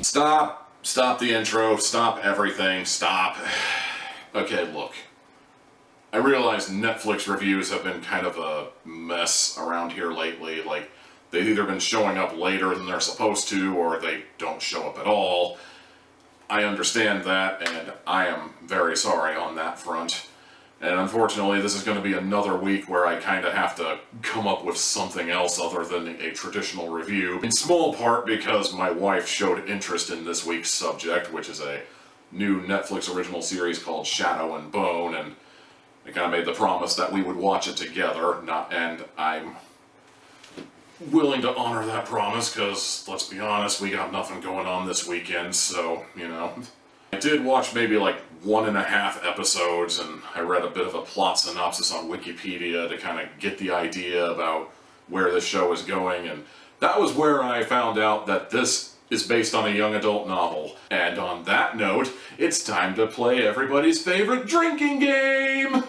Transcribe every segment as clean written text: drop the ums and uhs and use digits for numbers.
Stop. Stop the intro. Stop everything. Stop. Okay, look. I realize Netflix reviews have been kind of a mess around here lately. Like, they've either been showing up later than they're supposed to, or they don't show up at all. I understand that, and I am very sorry on that front. And unfortunately, this is going to be another week where I kind of have to come up with something else other than a traditional review. In small part because my wife showed interest in this week's subject, which is a new Netflix original series called Shadow and Bone, and I kind of made the promise that we would watch it together, and I'm willing to honor that promise, because, let's be honest, we got nothing going on this weekend, so, you know. I did watch maybe like 1.5 episodes, and I read a bit of a plot synopsis on Wikipedia to kind of get the idea about where this show is going, and that was where I found out that this is based on a young adult novel. And on that note, it's time to play everybody's favorite drinking game!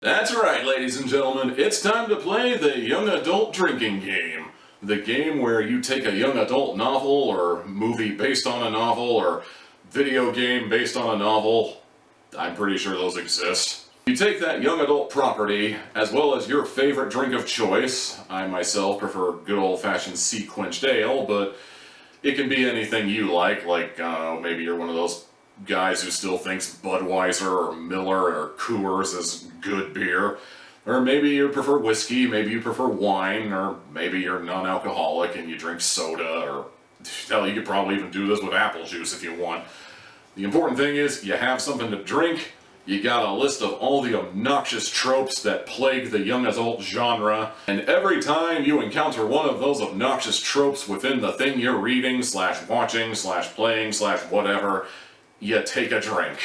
That's right, ladies and gentlemen, it's time to play the young adult drinking game. The game where you take a young adult novel, or movie based on a novel, or video game based on a novel. I'm pretty sure those exist. You take that young adult property, as well as your favorite drink of choice. I myself prefer good old-fashioned sea-quenched ale, but it can be anything you like, maybe you're one of those guys who still thinks Budweiser or Miller or Coors is good beer. Or maybe you prefer whiskey, maybe you prefer wine, or maybe you're non-alcoholic and you drink soda, or hell, you could probably even do this with apple juice if you want. The important thing is, you have something to drink, you got a list of all the obnoxious tropes that plague the young adult genre, and every time you encounter one of those obnoxious tropes within the thing you're reading, /watching, /playing, /whatever, you take a drink.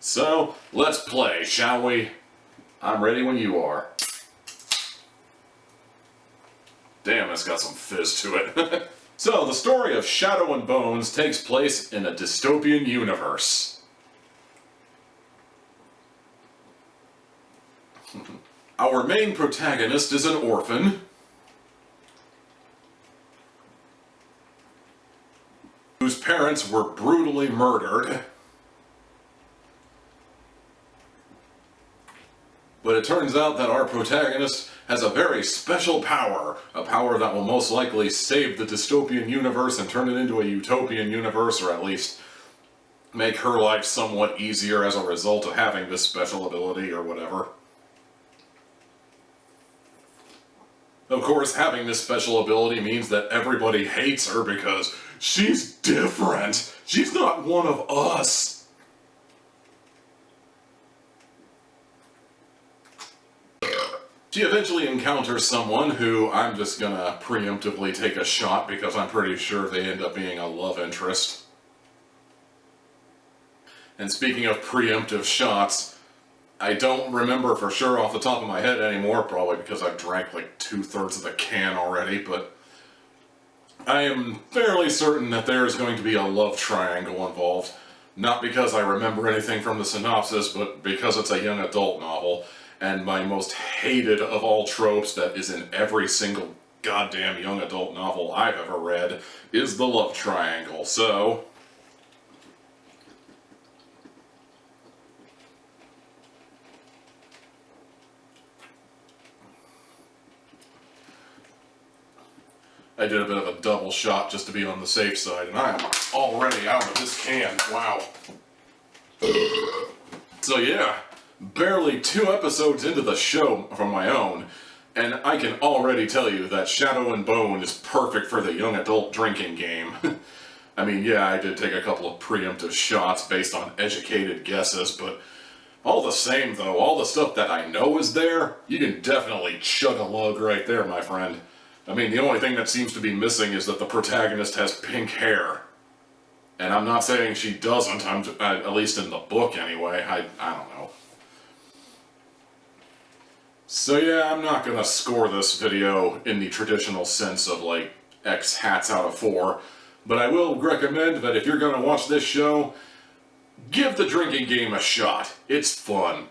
So, let's play, shall we? I'm ready when you are. Damn, it's got some fizz to it. So, the story of Shadow and Bones takes place in a dystopian universe. Our main protagonist is an orphan whose parents were brutally murdered. But it turns out that our protagonist has a very special power. A power that will most likely save the dystopian universe and turn it into a utopian universe, or at least make her life somewhat easier as a result of having this special ability, or whatever. Of course, having this special ability means that everybody hates her because she's different. She's not one of us. She eventually encounters someone who I'm just gonna preemptively take a shot because I'm pretty sure they end up being a love interest. And speaking of preemptive shots, I don't remember for sure off the top of my head anymore, probably because I've drank like 2/3 of the can already, but I am fairly certain that there is going to be a love triangle involved. Not because I remember anything from the synopsis, but because it's a young adult novel. And my most hated of all tropes that is in every single goddamn young adult novel I've ever read is the love triangle, so I did a bit of a double shot just to be on the safe side, and I am already out of this can. Wow. So yeah. Barely 2 episodes into the show from my own, and I can already tell you that Shadow and Bone is perfect for the young adult drinking game. I mean, yeah, I did take a couple of preemptive shots based on educated guesses, but all the same though, all the stuff that I know is there, you can definitely chug a lug right there, my friend. I mean, the only thing that seems to be missing is that the protagonist has pink hair. And I'm not saying she doesn't, at least in the book anyway, I don't know. So yeah, I'm not gonna score this video in the traditional sense of like X hats out of 4, but I will recommend that if you're gonna watch this show, give the drinking game a shot. It's fun.